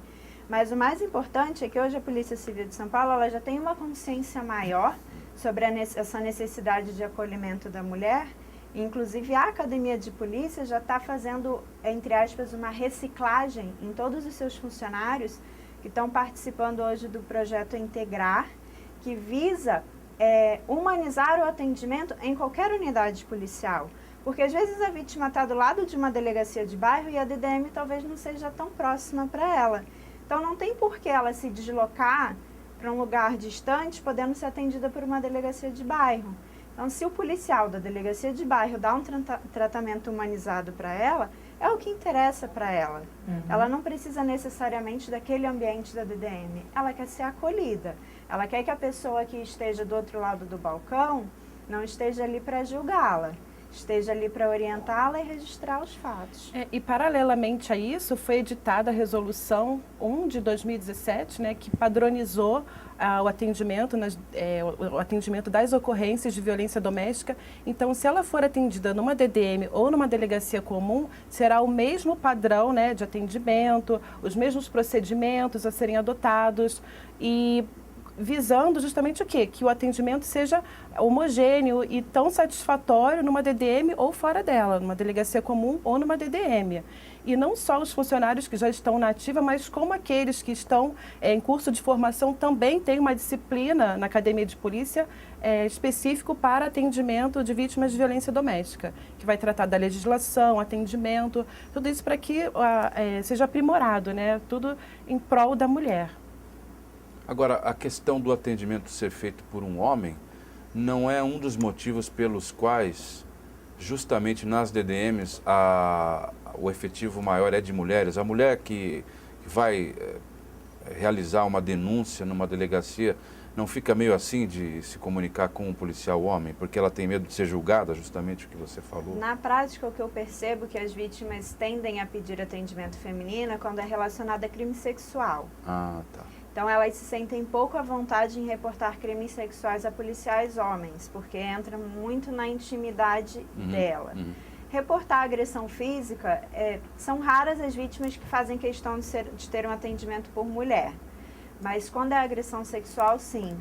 Mas o mais importante é que hoje a Polícia Civil de São Paulo ela já tem uma consciência maior sobre essa necessidade de acolhimento da mulher. Inclusive, a Academia de Polícia já está fazendo, entre aspas, uma reciclagem em todos os seus funcionários que estão participando hoje do projeto Integrar, que visa humanizar o atendimento em qualquer unidade policial. Porque às vezes a vítima está do lado de uma delegacia de bairro e a DDM talvez não seja tão próxima para ela. Então não tem por que ela se deslocar para um lugar distante, podendo ser atendida por uma delegacia de bairro. Então, se o policial da delegacia de bairro dá um tratamento humanizado para ela, é o que interessa para ela. Ela não precisa necessariamente daquele ambiente da DDM. Ela quer ser acolhida. Ela quer que a pessoa que esteja do outro lado do balcão não esteja ali para julgá-la. Esteja ali para orientá-la e registrar os fatos. E paralelamente a isso, foi editada a Resolução 1 de 2017, né, que padronizou o atendimento das ocorrências de violência doméstica. Então, se ela for atendida numa DDM ou numa delegacia comum, será o mesmo padrão, né, de atendimento, os mesmos procedimentos a serem adotados e visando justamente o quê? Que o atendimento seja homogêneo e tão satisfatório numa DDM ou fora dela, numa delegacia comum ou numa DDM. E não só os funcionários que já estão na ativa, mas como aqueles que estão em curso de formação também têm uma disciplina na Academia de Polícia específico para atendimento de vítimas de violência doméstica, que vai tratar da legislação, atendimento, tudo isso para que seja aprimorado, né? Tudo em prol da mulher. Agora, a questão do atendimento ser feito por um homem não é um dos motivos pelos quais, justamente nas DDMs, o efetivo maior é de mulheres. A mulher que vai realizar uma denúncia numa delegacia não fica meio assim de se comunicar com um policial homem, porque ela tem medo de ser julgada, justamente o que você falou? Na prática, o que eu percebo é que as vítimas tendem a pedir atendimento feminino quando é relacionado a crime sexual. Ah, tá. Então, elas se sentem pouco à vontade em reportar crimes sexuais a policiais homens, porque entra muito na intimidade dela. Reportar agressão física, são raras as vítimas que fazem questão de ter um atendimento por mulher. Mas quando é agressão sexual, sim.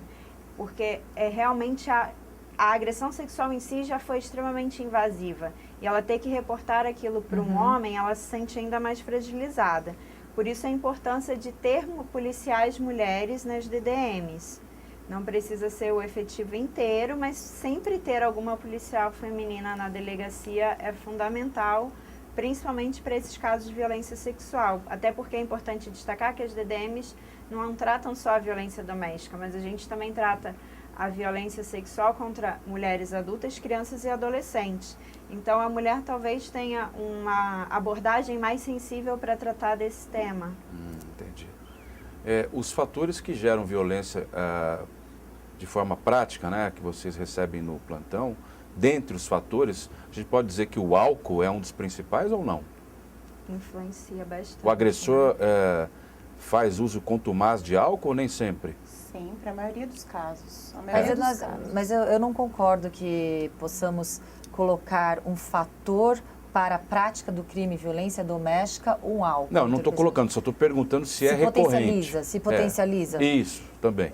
Porque realmente a agressão sexual em si já foi extremamente invasiva. E ela ter que reportar aquilo para um homem, ela se sente ainda mais fragilizada. Por isso a importância de ter policiais mulheres nas DDMs. Não precisa ser o efetivo inteiro, mas sempre ter alguma policial feminina na delegacia é fundamental, principalmente para esses casos de violência sexual. Até porque é importante destacar que as DDMs não tratam só a violência doméstica, mas a gente também trata a violência sexual contra mulheres adultas, crianças e adolescentes. Então, a mulher talvez tenha uma abordagem mais sensível para tratar desse tema. Entendi. Os fatores que geram violência de forma prática, né, que vocês recebem no plantão, dentre os fatores, a gente pode dizer que o álcool é um dos principais ou não? Influencia bastante. O agressor faz uso contumaz de álcool ou nem sempre? Sempre, a maioria dos casos. Mas eu não concordo que possamos colocar um fator para a prática do crime violência doméstica, um álcool. Não estou colocando, só estou perguntando se é recorrente. Se potencializa. Isso, também.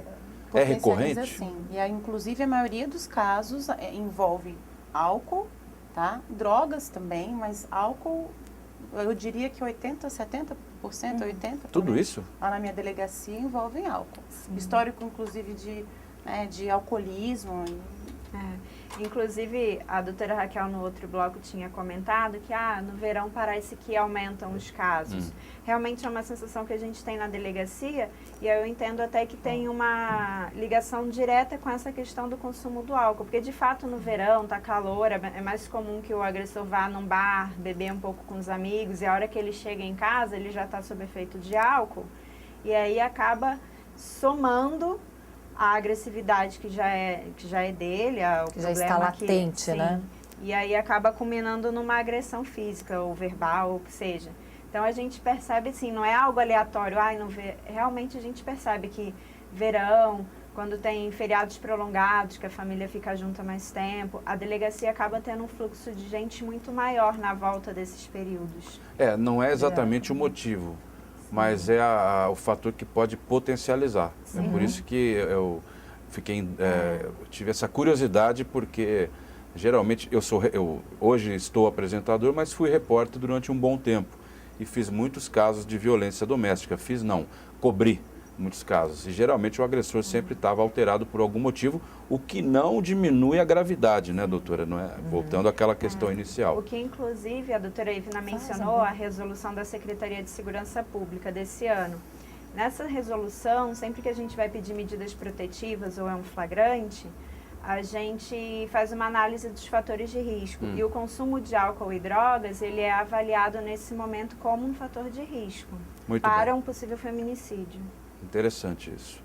É recorrente? Sim. E inclusive a maioria dos casos envolve álcool, tá? Drogas também, mas álcool, eu diria que 80%, 70%, 80%. Tudo isso? Lá na minha delegacia envolvem álcool. Histórico, inclusive, de alcoolismo. Inclusive, a doutora Raquel no outro bloco tinha comentado que no verão parece que aumentam os casos. Realmente é uma sensação que a gente tem na delegacia e eu entendo até que tem uma ligação direta com essa questão do consumo do álcool. Porque, de fato, no verão tá calor, é mais comum que o agressor vá num bar, beber um pouco com os amigos e a hora que ele chega em casa, ele já está sob efeito de álcool e aí acaba somando a agressividade que já é dele, o que já está latente, sim, né? E aí acaba culminando numa agressão física ou verbal, ou o que seja. Então a gente percebe, assim, não é algo aleatório, realmente a gente percebe que verão, quando tem feriados prolongados, que a família fica junta mais tempo, a delegacia acaba tendo um fluxo de gente muito maior na volta desses períodos. Não é exatamente o motivo, mas é o fator que pode potencializar. É por isso que eu tive essa curiosidade, porque geralmente eu hoje estou apresentador, mas fui repórter durante um bom tempo e fiz muitos casos de violência doméstica. Cobri muitos casos. E geralmente o agressor sempre estava alterado por algum motivo, o que não diminui a gravidade, né, doutora? Não é? Voltando àquela questão inicial. O que, inclusive, a doutora Ivna mencionou, a resolução da Secretaria de Segurança Pública desse ano. Nessa resolução, sempre que a gente vai pedir medidas protetivas ou é um flagrante, a gente faz uma análise dos fatores de risco. E o consumo de álcool e drogas, ele é avaliado nesse momento como um fator de risco para um possível feminicídio. Interessante isso.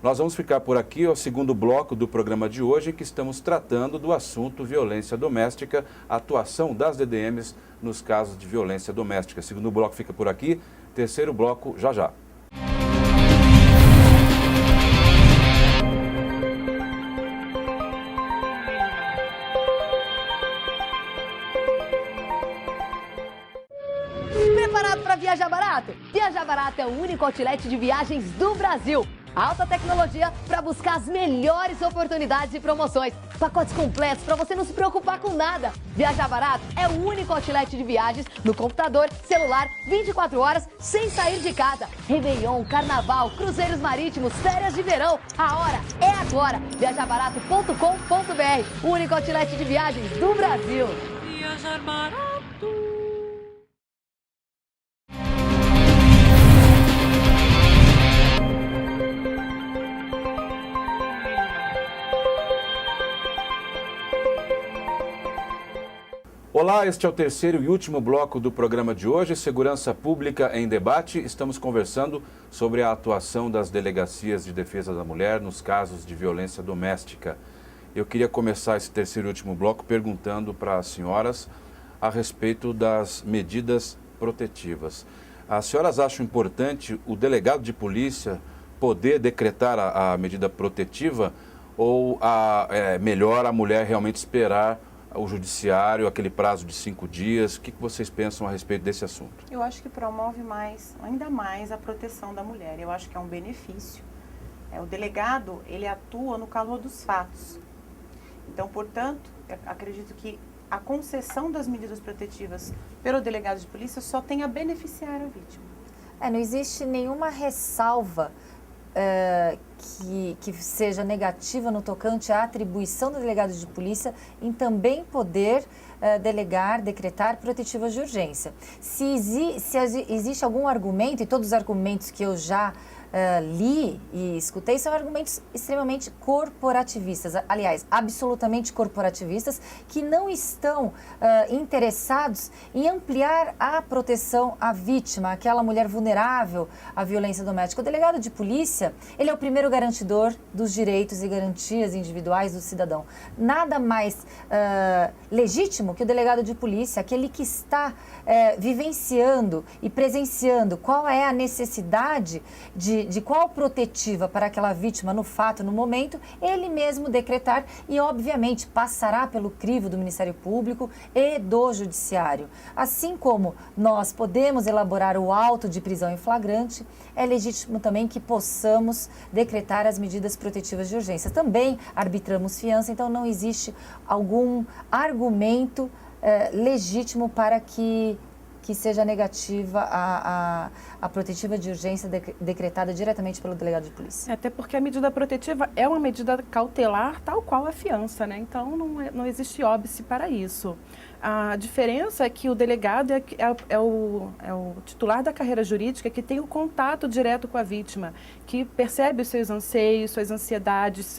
Nós vamos ficar por aqui, o segundo bloco do programa de hoje, que estamos tratando do assunto violência doméstica, atuação das DDMs nos casos de violência doméstica. Segundo bloco fica por aqui, terceiro bloco já já. Preparado para viajar barato? Viajar Barato é o único outlet de viagens do Brasil. Alta tecnologia para buscar as melhores oportunidades e promoções. Pacotes completos para você não se preocupar com nada. Viajar Barato é o único outlet de viagens no computador, celular, 24 horas, sem sair de casa. Réveillon, Carnaval, cruzeiros marítimos, férias de verão. A hora é agora. Viajarbarato.com.br, o único outlet de viagens do Brasil. Viajar Barato. Olá, este é o terceiro e último bloco do programa de hoje, Segurança Pública em Debate. Estamos conversando sobre a atuação das delegacias de defesa da mulher nos casos de violência doméstica. Eu queria começar esse terceiro e último bloco perguntando para as senhoras a respeito das medidas protetivas. As senhoras acham importante o delegado de polícia poder decretar a medida protetiva ou é melhor a mulher realmente esperar o judiciário, aquele prazo de 5 dias? O que vocês pensam a respeito desse assunto? Eu acho que promove ainda mais a proteção da mulher. Eu acho que é um benefício. O delegado, ele atua no calor dos fatos. Então, portanto, acredito que a concessão das medidas protetivas pelo delegado de polícia só tem a beneficiar a vítima. Não existe nenhuma ressalva que seja negativa no tocante à atribuição do delegado de polícia em também poder decretar protetivas de urgência. Se existe algum argumento, e todos os argumentos que eu já li e escutei são argumentos extremamente corporativistas, aliás, absolutamente corporativistas, que não estão interessados em ampliar a proteção à vítima, aquela mulher vulnerável à violência doméstica. O delegado de polícia, ele é o primeiro garantidor dos direitos e garantias individuais do cidadão. Nada mais legítimo que o delegado de polícia, aquele que está vivenciando e presenciando qual é a necessidade de qual protetiva para aquela vítima no fato, no momento, ele mesmo decretar e, obviamente, passará pelo crivo do Ministério Público e do Judiciário. Assim como nós podemos elaborar o auto de prisão em flagrante, é legítimo também que possamos decretar as medidas protetivas de urgência. Também arbitramos fiança, então não existe algum argumento legítimo para que que seja negativa a protetiva de urgência decretada diretamente pelo delegado de polícia. Até porque a medida protetiva é uma medida cautelar, tal qual a fiança, né? Então não existe óbice para isso. A diferença é que o delegado é o titular da carreira jurídica que tem o contato direto com a vítima, que percebe os seus anseios, suas ansiedades,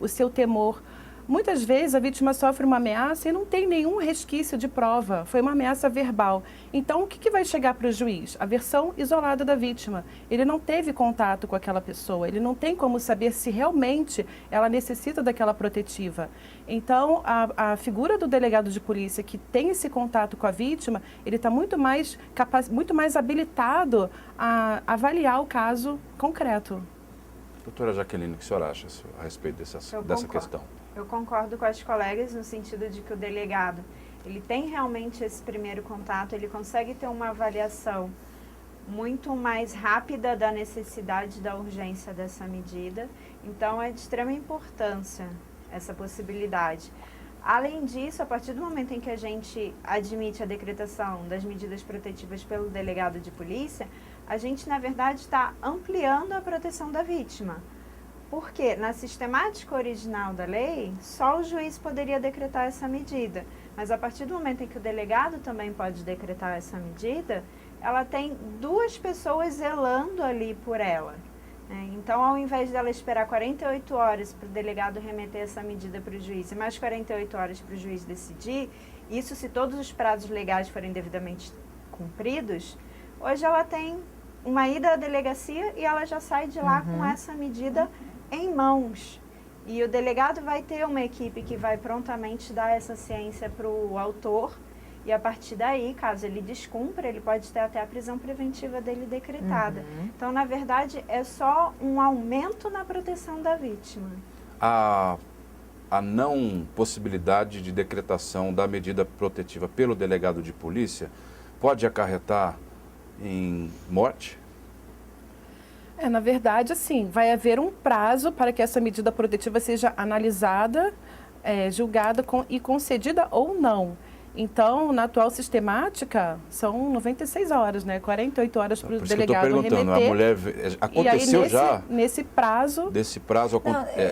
o seu temor. Muitas vezes a vítima sofre uma ameaça e não tem nenhum resquício de prova, foi uma ameaça verbal. Então, o que vai chegar para o juiz? A versão isolada da vítima. Ele não teve contato com aquela pessoa, ele não tem como saber se realmente ela necessita daquela protetiva. Então, a figura do delegado de polícia que tem esse contato com a vítima, ele está muito mais habilitado a avaliar o caso concreto. Doutora Jaqueline, o que a senhora acha a respeito dessa questão? Eu concordo com as colegas no sentido de que o delegado, ele tem realmente esse primeiro contato, ele consegue ter uma avaliação muito mais rápida da necessidade, da urgência dessa medida. Então, é de extrema importância essa possibilidade. Além disso, a partir do momento em que a gente admite a decretação das medidas protetivas pelo delegado de polícia, a gente, na verdade, está ampliando a proteção da vítima. Porque na sistemática original da lei, só o juiz poderia decretar essa medida. Mas a partir do momento em que o delegado também pode decretar essa medida, ela tem duas pessoas zelando ali por ela. Então, ao invés dela esperar 48 horas para o delegado remeter essa medida para o juiz e mais 48 horas para o juiz decidir, isso se todos os prazos legais forem devidamente cumpridos, hoje ela tem uma ida à delegacia e ela já sai de lá com essa medida em mãos. E o delegado vai ter uma equipe que vai prontamente dar essa ciência para o autor e a partir daí, caso ele descumpra, ele pode ter até a prisão preventiva dele decretada. Então, na verdade, é só um aumento na proteção da vítima. A não possibilidade de decretação da medida protetiva pelo delegado de polícia pode acarretar em morte? Na verdade, assim, vai haver um prazo para que essa medida protetiva seja analisada, julgada e concedida ou não. Então, na atual sistemática, são 96 horas, né? 48 horas para o delegado remeter. A mulher, aconteceu e aí, nesse prazo... Desse prazo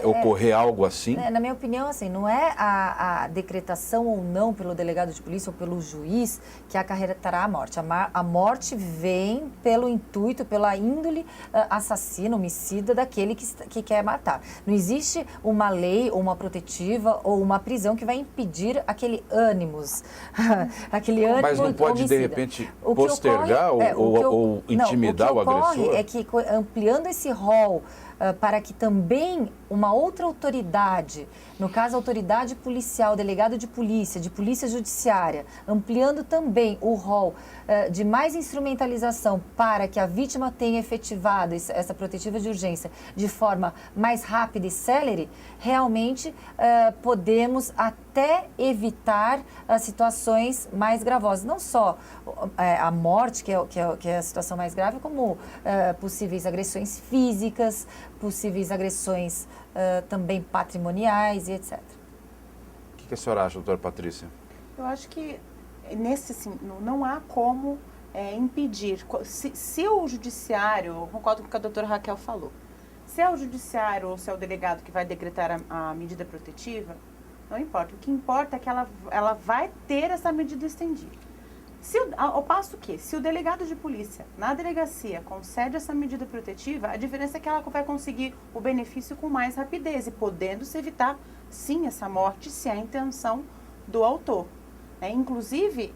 ocorrer algo assim? Na minha opinião, assim, não é a decretação ou não pelo delegado de polícia ou pelo juiz que acarretará a morte. A morte vem pelo intuito, pela índole assassina, homicida daquele que quer matar. Não existe uma lei ou uma protetiva ou uma prisão que vai impedir aquele ânimos. Aquele ânimo Mas não pode, homicida. de repente, postergar ou intimidar o agressor? O que ocorre é que, ampliando esse rol para que também uma outra autoridade, no caso a autoridade policial, delegado de polícia judiciária, ampliando também o rol de mais instrumentalização para que a vítima tenha efetivado essa protetiva de urgência de forma mais rápida e célere, realmente podemos até evitar situações mais gravosas. Não só a morte, que é a situação mais grave, como possíveis agressões físicas, possíveis agressões também patrimoniais e etc. O que a senhora acha, doutora Patrícia? Eu acho que não há como impedir. Se o judiciário, eu concordo com o que a doutora Raquel falou, se é o judiciário ou se é o delegado que vai decretar a medida protetiva, não importa. O que importa é que ela vai ter essa medida estendida. Ao passo que, se o delegado de polícia, na delegacia, concede essa medida protetiva, a diferença é que ela vai conseguir o benefício com mais rapidez e podendo-se evitar, sim, essa morte, se é a intenção do autor. Inclusive,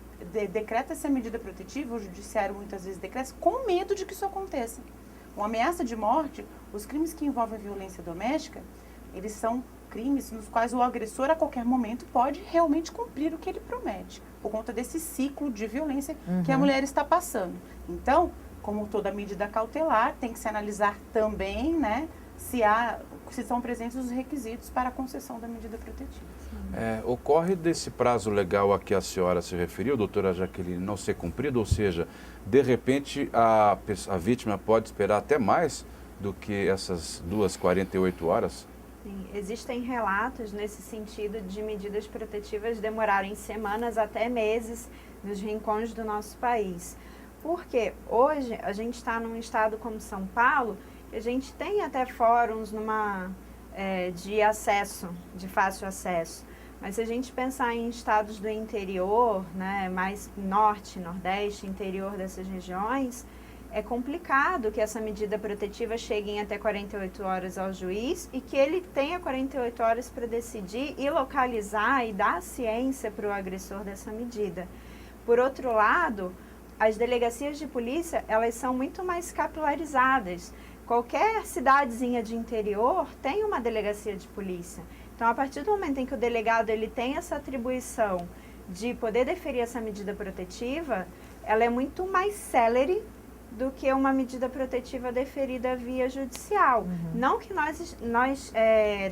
decreta-se a medida protetiva, o judiciário muitas vezes decreta com medo de que isso aconteça. Uma ameaça de morte, os crimes que envolvem violência doméstica, eles são crimes nos quais o agressor a qualquer momento pode realmente cumprir o que ele promete, por conta desse ciclo de violência que a mulher está passando. Então, como toda medida cautelar, tem que se analisar também, né, se são presentes os requisitos para a concessão da medida protetiva. Ocorre desse prazo legal a que a senhora se referiu, doutora Jaqueline, não ser cumprido, ou seja, de repente a vítima pode esperar até mais do que essas 48 horas? Sim, existem relatos nesse sentido de medidas protetivas demorarem semanas até meses nos rincões do nosso país. Porque hoje a gente está num estado como São Paulo, que a gente tem até fóruns de acesso, de fácil acesso. Mas se a gente pensar em estados do interior, né, mais norte, nordeste, interior dessas regiões, é complicado que essa medida protetiva chegue em até 48 horas ao juiz e que ele tenha 48 horas para decidir e localizar e dar ciência para o agressor dessa medida. Por outro lado, as delegacias de polícia, elas são muito mais capilarizadas. Qualquer cidadezinha de interior tem uma delegacia de polícia. Então, a partir do momento em que o delegado ele tem essa atribuição de poder deferir essa medida protetiva, ela é muito mais célere do que uma medida protetiva deferida via judicial. Não que nós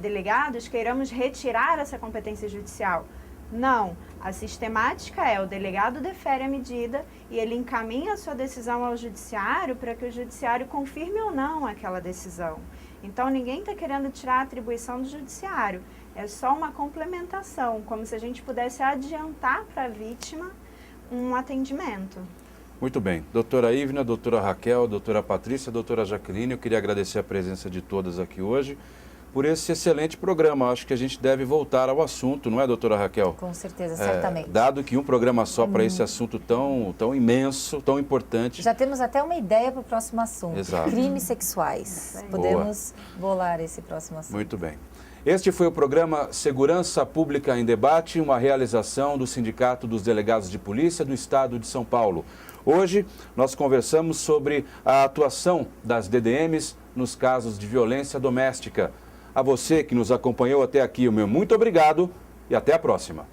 delegados, queiramos retirar essa competência judicial. Não. A sistemática é o delegado defere a medida e ele encaminha a sua decisão ao judiciário para que o judiciário confirme ou não aquela decisão. Então, ninguém está querendo tirar a atribuição do judiciário. É só uma complementação, como se a gente pudesse adiantar para a vítima um atendimento. Muito bem. Doutora Ivna, doutora Raquel, doutora Patrícia, doutora Jaqueline, eu queria agradecer a presença de todas aqui hoje por esse excelente programa. Acho que a gente deve voltar ao assunto, não é, doutora Raquel? Com certeza, certamente. Dado que um programa só para esse assunto tão imenso, tão importante. Já temos até uma ideia para o próximo assunto. Exato. Crimes sexuais. Podemos bolar esse próximo assunto. Muito bem. Este foi o programa Segurança Pública em Debate, uma realização do Sindicato dos Delegados de Polícia do Estado de São Paulo. Hoje nós conversamos sobre a atuação das DDMs nos casos de violência doméstica. A você que nos acompanhou até aqui, o meu muito obrigado e até a próxima.